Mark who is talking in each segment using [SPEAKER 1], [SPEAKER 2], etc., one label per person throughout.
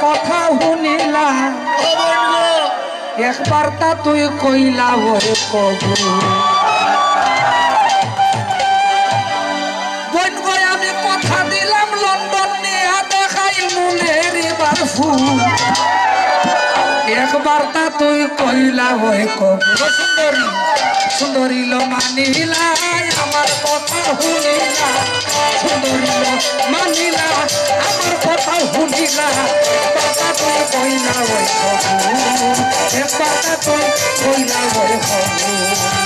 [SPEAKER 1] কথা শুনিলা একবার তা তুই কইলা ওরে কবু বোন গো আমি কথা দিলাম লন্ডন নিয়ে দেখাই মনের এবার ফুল একবার তা তুই কইলা ওরে কবু সুন্দরী সুন্দরী লো মানিলা আমার কথা শুনিলা সুন্দরী লো মানিলা আমার কথা শুনিলা কথা তুই কইলা ওই খবর কথা তুই কইলা ওই খবর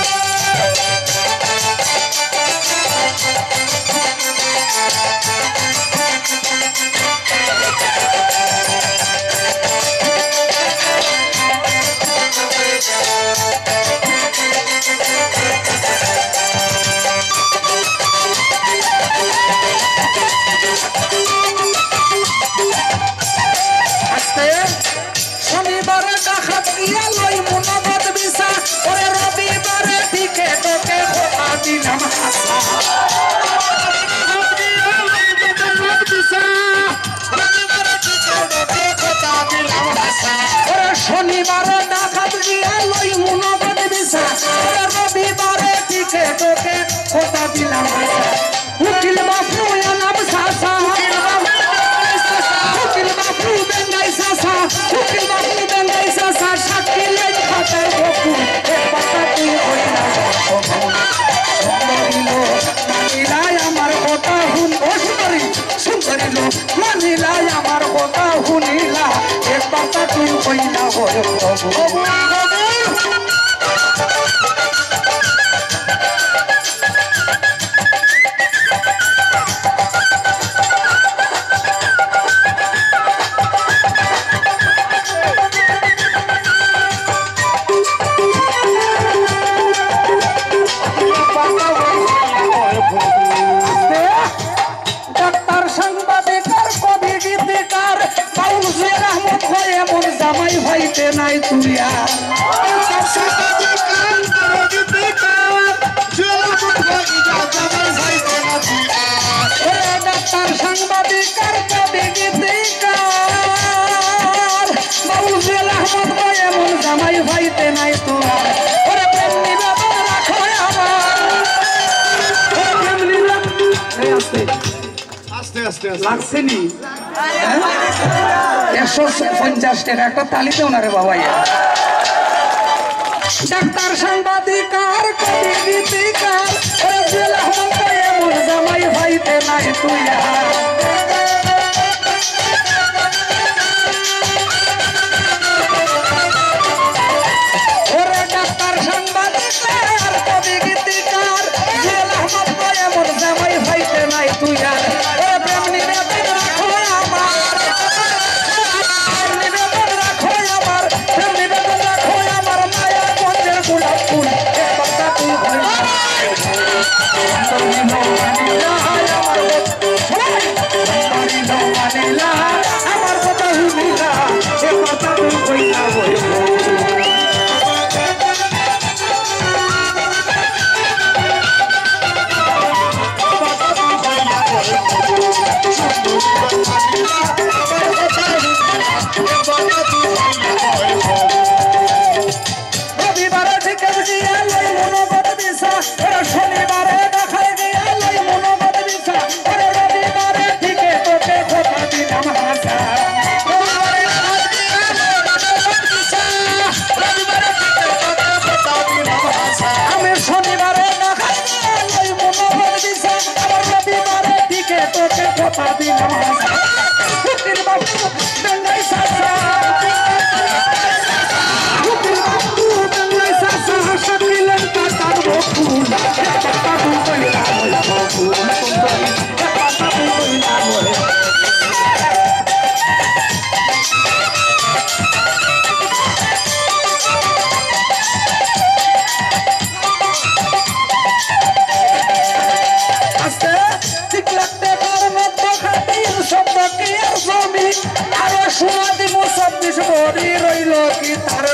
[SPEAKER 1] শনিবারে ডাকাত গিয়া লই মনোবত বিছা ওরে রবিবারে ঠিকে তোকে কথা দিলাম হাসা শনিবারে ডাকাত গিয়া লই মনোবত বিছা ওরে রবিবারে ঠিকে তোকে কথা দিলাম হাসা উকিল বাপু আনাব সাসা উকিল বাপু বেঙ্গাই সাসা উকিল বাপু বেঙ্গাই সাসা সাক্ষী লেজ খাতার বকু এক পাতা তুই কইলা সুন্দরী লো মানিলাই আমার কথা শুন ও সুন্দরী লো মানিলাই আমার কথা শুনিলা এক পাতা তুই কইলা ওরে প্রভু ডাক্তার সাংবাদিকার কবি গীতিকার বাউল জিয়ার আহমদ হয় এমন জামাই হইতে নাই তুই আর ডাক্তার সাংবাদিকার কবি গীতিকার বাউল জিয়ার আহমদ হয় এমন জামাই হইতে নাই তোর ওরে প্রেম নিবেদন রাখো আমার লাগছে নি 150 টাকা একটা তালি দেও না রে বাবা ডাক্তার সাংবাদিকার কবি গীতিকার এমন জামাই হইতে নাই তুই ওরে ডাক্তার সাংবাদিকার কবি গীতিকার এমন জামাই হইতে নাই তুই আর আমার কথা শুনিলা সে কথা তুই কইলা বই রবিবারে ঠিক গিয়া লই মনোবত দিছা শনিবারে দেখাই গিয়া লই মনোবত দিছা রবিবারে ঠিকে তোকে কথা দিলাম হাসা আমি শনিবারে দেখাই গিয়া লই মনোবত দিছা রবিবারে ঠিকে তোকে কথা দিলাম হাসা উকিল বাপু বেঙ্গাই সাসা শোনা দিব 26 ভরি রইল কি তার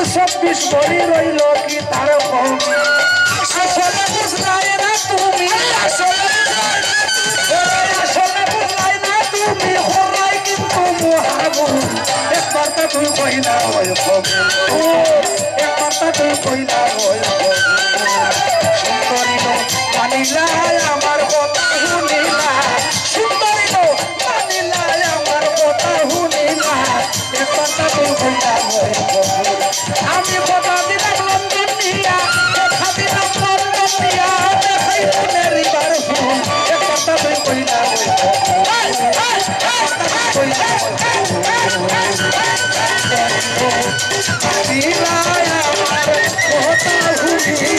[SPEAKER 1] 26 বড়ি রইল কি তার আসলে বুঝলাই না তুমি আসলে বুঝলাই না তুমি হলাই কিন্তু মহাগুণ একবার তো তুই কইলা ওই একবার তো তুই কইলা ওই সুন্দরী লো মানিলা আমার কথা শুনিলা সুন্দরী লো মানিলা আমার কথা শুনিলা একবার তো তুই কইলা ওই আমি কথা দিলাম লন্ডন নিয়া কথা দিলাম লন্ডন নিয়া দেখাই মনের রিবার ফুল একবার তো তুই কইলা ওই কইলা আমার কথা শুনিলা